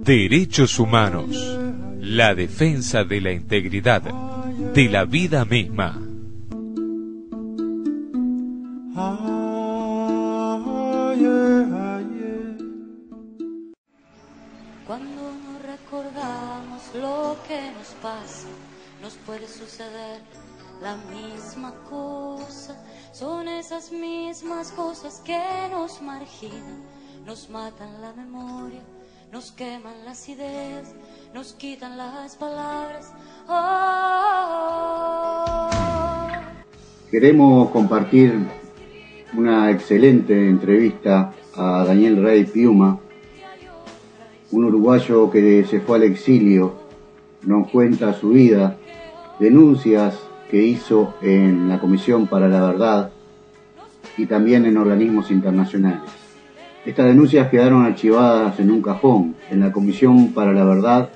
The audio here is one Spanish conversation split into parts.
Derechos humanos, la defensa de la integridad, de la vida misma. Cuando no recordamos lo que nos pasa, nos puede suceder la misma cosa. Son esas mismas cosas que nos marginan, nos matan la memoria, nos queman las ideas, nos quitan las palabras. Queremos compartir una excelente entrevista a Daniel Rey Piuma, un uruguayo que se fue al exilio. Nos cuenta su vida, denuncias que hizo en la Comisión para la Verdad y también en organismos internacionales. Estas denuncias quedaron archivadas en un cajón en la Comisión para la Verdad,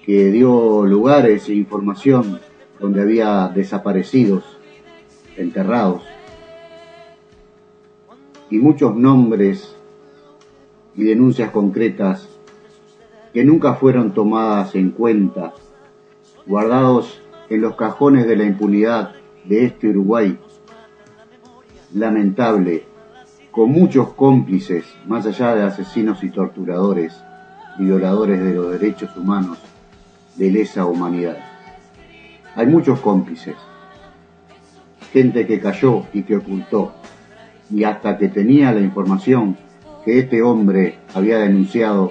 que dio lugares e información donde había desaparecidos, enterrados, y muchos nombres y denuncias concretas que nunca fueron tomadas en cuenta, guardados en los cajones de la impunidad de este Uruguay lamentable, con muchos cómplices, más allá de asesinos y torturadores y violadores de los derechos humanos de lesa humanidad. Hay muchos cómplices, gente que cayó y que ocultó, y hasta que tenía la información que este hombre había denunciado,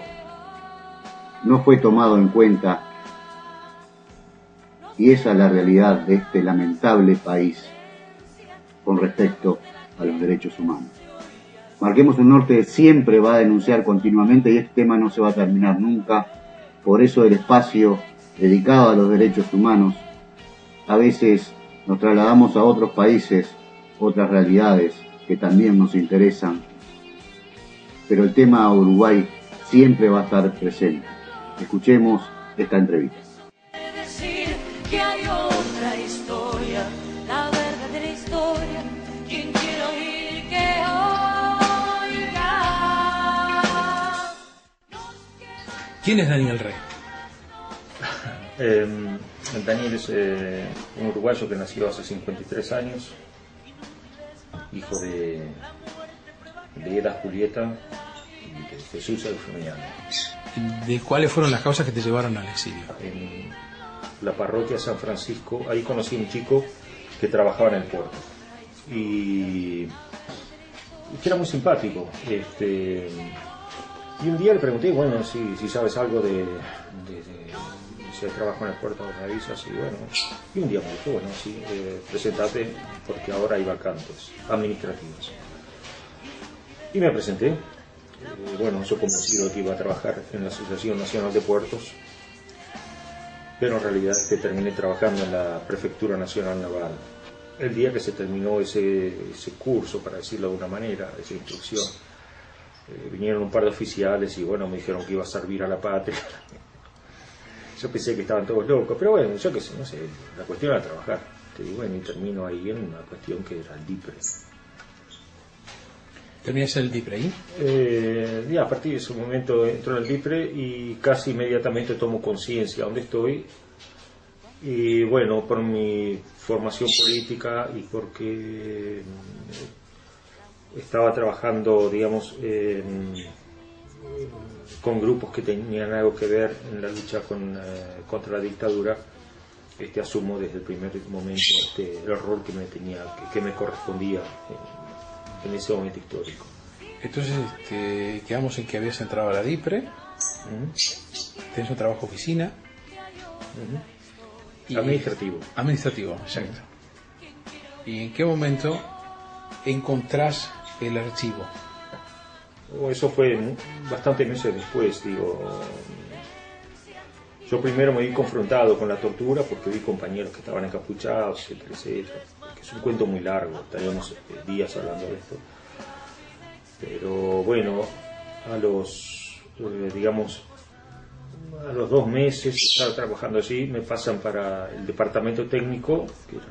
no fue tomado en cuenta, y esa es la realidad de este lamentable país con respecto a los derechos humanos. Marquemos un Norte siempre va a denunciar continuamente y este tema no se va a terminar nunca. Por eso el espacio dedicado a los derechos humanos, a veces nos trasladamos a otros países, otras realidades que también nos interesan, pero el tema Uruguay siempre va a estar presente. Escuchemos esta entrevista. Decir que hay otra historia, la verdadera historia. Quien quiera oír que oiga. ¿Quién es Daniel Rey? Daniel es un uruguayo que nació hace 53 años, hijo de Eda Julieta y de Jesús Eufemiano. ¿De cuáles fueron las causas que te llevaron al exilio? En la parroquia San Francisco, ahí conocí a un chico que trabajaba en el puerto y que era muy simpático. Y un día le pregunté, bueno, si sabes algo de si trabajo en el puerto, me avisas. Y bueno, y un día me dijo, bueno, sí, presentate porque ahora hay vacantes administrativas. Y me presenté. Bueno, yo convencido que iba a trabajar en la Asociación Nacional de Puertos, pero en realidad terminé trabajando en la Prefectura Nacional Naval. El día que se terminó ese curso, para decirlo de una manera, esa instrucción, vinieron un par de oficiales y bueno, me dijeron que iba a servir a la patria. Yo pensé que estaban todos locos, pero bueno, yo qué sé, no sé, la cuestión era trabajar. Y bueno, y termino ahí en una cuestión que era el DIPRE. ¿Terminaste el DIPRE ahí? Y a partir de ese momento entro en el DIPRE y casi inmediatamente tomo conciencia de dónde estoy. Y bueno, por mi formación política y porque estaba trabajando, digamos, con grupos que tenían algo que ver en la lucha contra la dictadura, asumo desde el primer momento el rol que me correspondía en ese momento histórico. Entonces quedamos en que habías entrado a la DIPRE, tenés un trabajo oficina, y administrativo, exacto. ¿Y en qué momento encontrás el archivo? Eso fue bastantes meses después, digo. Yo primero me vi confrontado con la tortura porque vi compañeros que estaban encapuchados, etcétera, etcétera. Es un cuento muy largo, estaríamos días hablando de esto. Pero bueno, a los 2 meses de estar trabajando allí, me pasan para el departamento técnico, que era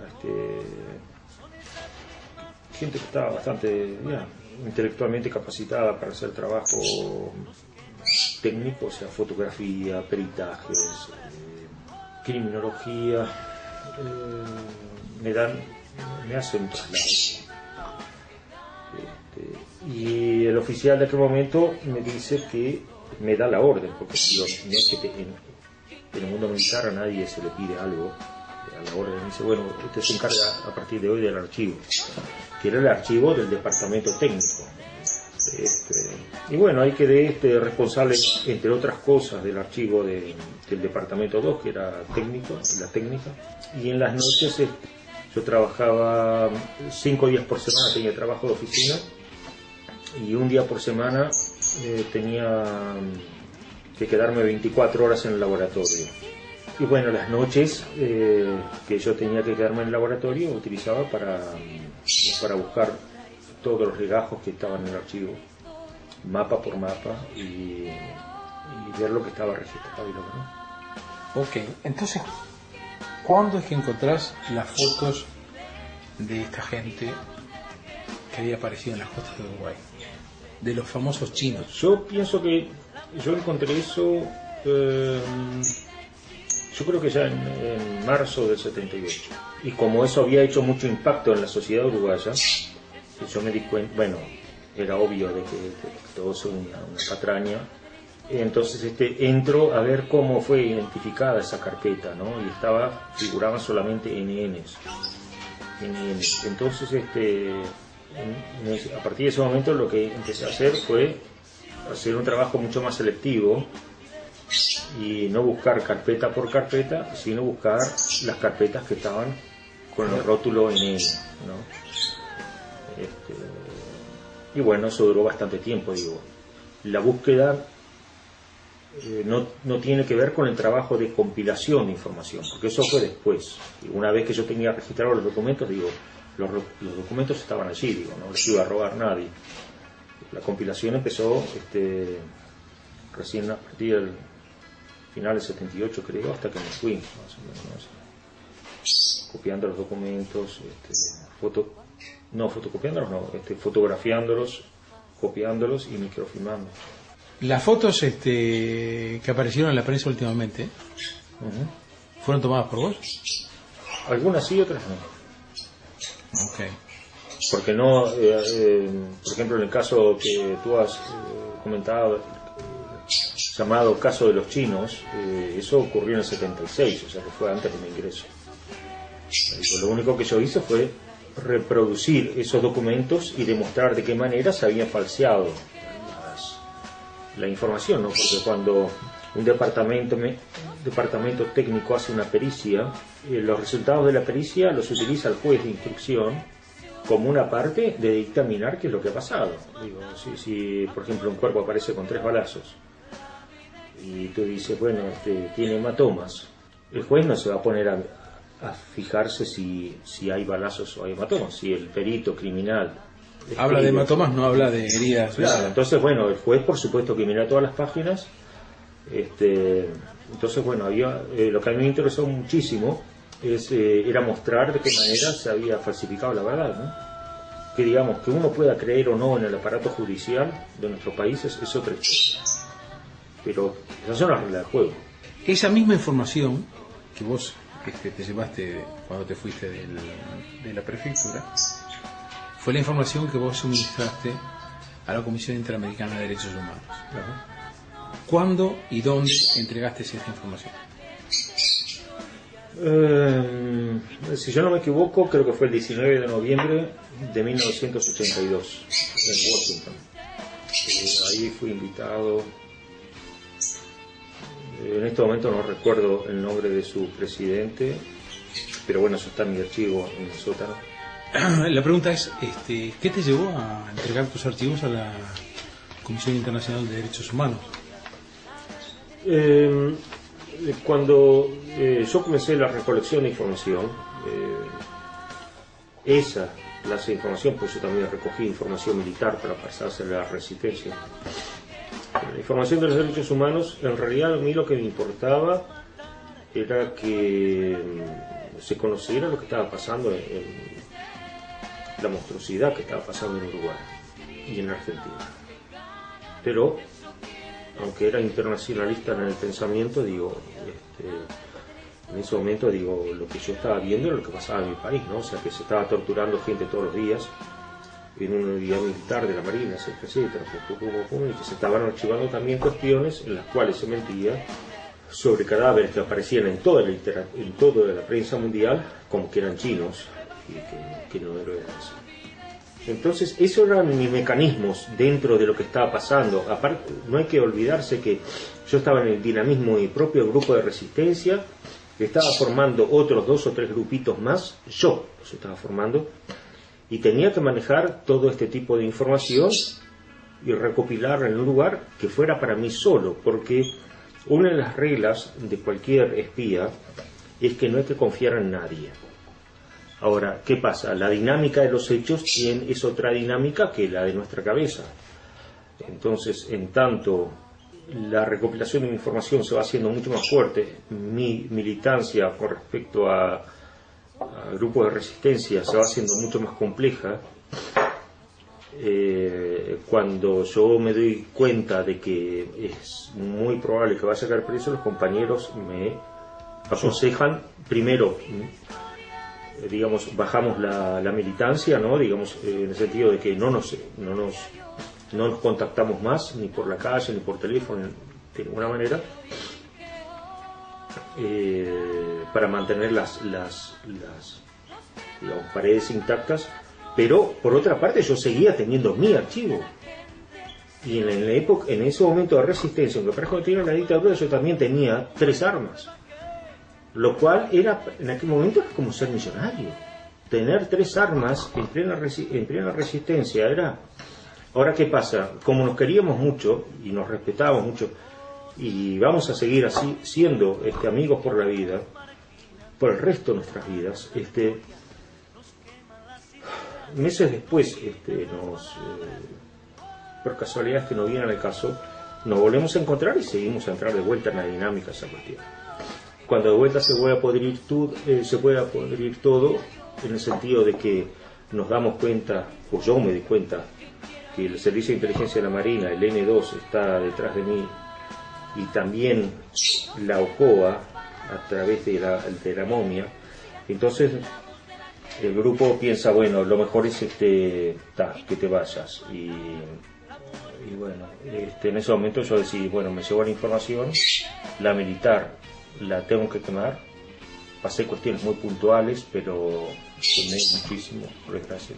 gente que estaba bastante intelectualmente capacitada para hacer trabajo técnico, o sea, fotografía, peritajes, criminología, me hacen un traslado. Y el oficial de aquel momento me dice que me da la orden, porque no es que en el mundo militar a nadie se le pide algo, a la orden me dice, bueno, usted se encarga a partir de hoy del archivo, que era el archivo del departamento técnico. Y bueno, ahí quedé responsable, entre otras cosas, del archivo del departamento 2, que era técnico, la técnica, y en las noches yo trabajaba 5 días por semana, tenía trabajo de oficina, y un día por semana tenía que quedarme 24 horas en el laboratorio. Y bueno, las noches que yo tenía que quedarme en el laboratorio utilizaba para buscar todos los legajos que estaban en el archivo, mapa por mapa, y ver lo que estaba registrado y lo que no. Ok, entonces, ¿cuándo es que encontrás las fotos de esta gente que había aparecido en las costas de Uruguay? De los famosos chinos. Yo pienso que yo encontré eso, yo creo que ya en marzo del 78. Y como eso había hecho mucho impacto en la sociedad uruguaya, yo me di cuenta, bueno, era obvio de que todo es una patraña. Entonces entro a ver cómo fue identificada esa carpeta, ¿no? Y figuraban solamente NNs. Entonces a partir de ese momento lo que empecé a hacer fue hacer un trabajo mucho más selectivo y no buscar carpeta por carpeta, sino buscar las carpetas que estaban con el rótulo NN, ¿no? Y bueno, eso duró bastante tiempo, digo. La búsqueda no tiene que ver con el trabajo de compilación de información, porque eso fue después. Y una vez que yo tenía registrados los documentos, digo, los documentos estaban allí, digo, no les iba a robar nadie. La compilación empezó recién a partir del final del 78, creo, hasta que me fui, más o menos, copiando los documentos, fotografiándolos, copiándolos y microfilmando. Las fotos que aparecieron en la prensa últimamente, ¿fueron tomadas por vos? Algunas sí, otras no. Okay. Porque no, por ejemplo, en el caso que tú has comentado, llamado caso de los chinos, eso ocurrió en el 76, o sea que fue antes de mi ingreso. Lo único que yo hice fue reproducir esos documentos y demostrar de qué manera se había falseado la información, ¿no? Porque cuando un departamento técnico hace una pericia, los resultados de la pericia los utiliza el juez de instrucción como una parte de dictaminar qué es lo que ha pasado. Digo, si por ejemplo un cuerpo aparece con 3 balazos y tú dices, bueno, tiene hematomas, el juez no se va a poner a fijarse si hay balazos o hay hematomas, si el perito criminal habla de hematomas, no habla de heridas. Claro, entonces bueno, el juez por supuesto que mira todas las páginas. Entonces bueno, lo que a mí me interesó muchísimo era mostrar de qué manera se había falsificado la verdad, ¿no? Que digamos, que uno pueda creer o no en el aparato judicial de nuestro país es otra historia, pero esas son las reglas del juego. Esa misma información que vos te llevaste cuando te fuiste de la prefectura fue la información que vos suministraste a la Comisión Interamericana de Derechos Humanos. ¿Cuándo y dónde entregaste esa información? Si yo no me equivoco, creo que fue el 19 de noviembre de 1982 en Washington. Ahí fui invitado. En este momento no recuerdo el nombre de su presidente, pero bueno, eso está en mi archivo en el sótano. La pregunta es, ¿qué te llevó a entregar tus archivos a la Comisión Internacional de Derechos Humanos? Cuando yo comencé la recolección de información, esa clase de información, pues yo también recogí información militar para pasarse a la resistencia. La información de los derechos humanos, en realidad a mí lo que me importaba era que se conociera lo que estaba pasando, la monstruosidad que estaba pasando en Uruguay. y en Argentina. Pero, aunque era internacionalista en el pensamiento, digo, en ese momento, digo, lo que yo estaba viendo era lo que pasaba en mi país, ¿no? O sea, que se estaba torturando gente todos los días en una unidad militar de la Marina, etcétera, y que se estaban archivando también cuestiones en las cuales se mentía sobre cadáveres que aparecían en toda la prensa mundial como que eran chinos y que no eran así. Entonces, esos eran mis mecanismos dentro de lo que estaba pasando. Aparte, no hay que olvidarse que yo estaba en el dinamismo de mi propio grupo de resistencia, que estaba formando otros 2 o 3 grupitos más, yo los estaba formando, y tenía que manejar todo este tipo de información y recopilarla en un lugar que fuera para mí solo, porque una de las reglas de cualquier espía es que no hay que confiar en nadie. Ahora, ¿qué pasa? La dinámica de los hechos es otra dinámica que la de nuestra cabeza. Entonces, en tanto la recopilación de mi información se va haciendo mucho más fuerte, mi militancia con respecto a grupos de resistencia se va haciendo mucho más compleja, cuando yo me doy cuenta de que es muy probable que vaya a caer preso, los compañeros me aconsejan, primero, digamos, bajamos la militancia, ¿no? Digamos, en el sentido de que no nos contactamos más, ni por la calle, ni por teléfono, de ninguna manera, para mantener las digamos, paredes intactas. Pero, por otra parte, yo seguía teniendo mi archivo. Y en ese momento de resistencia, aunque para cuando tenía la dictadura, yo también tenía 3 armas. Lo cual era, en aquel momento, era como ser millonario. Tener 3 armas en plena resistencia era... Ahora, ¿qué pasa? Como nos queríamos mucho y nos respetábamos mucho, y vamos a seguir así, siendo amigos por la vida, por el resto de nuestras vidas, meses después, por casualidades que no vienen al caso, nos volvemos a encontrar y seguimos a entrar de vuelta en la dinámica de esa cuestión. Cuando de vuelta se puede podrir todo, en el sentido de que nos damos cuenta, o yo me di cuenta, que el Servicio de Inteligencia de la Marina, el N2, está detrás de mí, y también la OCOA, a través de la momia. Entonces el grupo piensa, bueno, lo mejor es que te vayas, y bueno, en ese momento yo decidí, bueno, me llevo la información, la militar la tengo que quemar. Pasé cuestiones muy puntuales, pero quemé muchísimo, por desgracia.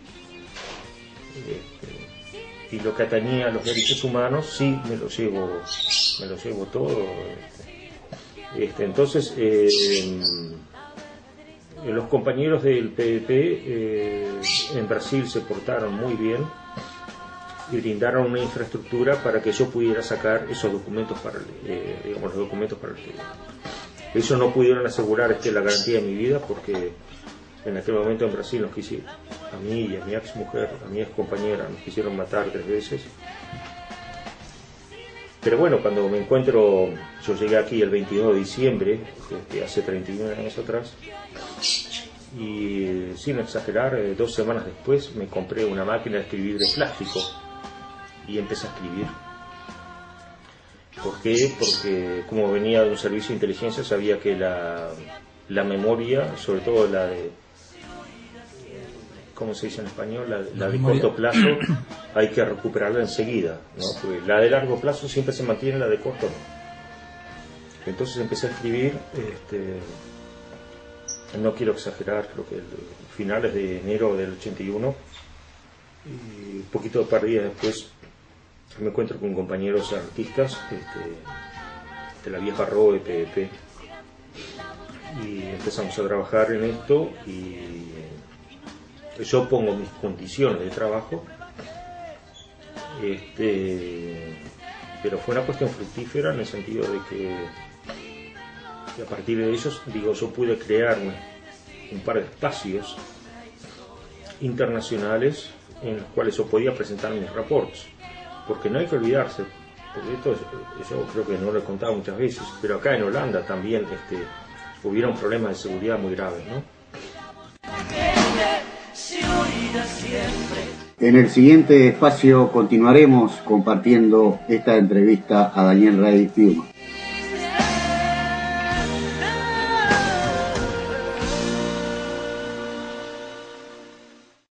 Y lo que atañía a los derechos humanos, sí, me lo llevo todo. Entonces, los compañeros del PDP en Brasil se portaron muy bien y brindaron una infraestructura para que yo pudiera sacar esos documentos los documentos para el estudio. Ellos no pudieron asegurar la garantía de mi vida, porque en aquel momento en Brasil nos quisieron, a mí y a mi ex mujer, a mi ex compañera, nos quisieron matar 3 veces. Pero bueno, cuando me encuentro, yo llegué aquí el 22 de diciembre, hace 31 años atrás, y sin exagerar, 2 semanas después me compré una máquina de escribir de plástico y empecé a escribir. ¿Por qué? Porque como venía de un servicio de inteligencia, sabía que la memoria, sobre todo la de, ¿cómo se dice en español? La de corto plazo, hay que recuperarla enseguida, ¿no? Porque la de largo plazo siempre se mantiene, la de corto no. Entonces empecé a escribir, no quiero exagerar, creo que finales de enero del 81, y un poquito de par días después me encuentro con compañeros artistas de la vieja RO de PDP, y empezamos a trabajar en esto, y yo pongo mis condiciones de trabajo, pero fue una cuestión fructífera en el sentido de que a partir de ellos, yo pude crear un par de espacios internacionales en los cuales yo podía presentar mis reportes, porque no hay que olvidarse, porque esto yo creo que no lo he contado muchas veces, pero acá en Holanda también hubieron problemas de seguridad muy graves, ¿no? En el siguiente espacio continuaremos compartiendo esta entrevista a Daniel Rey Piuma.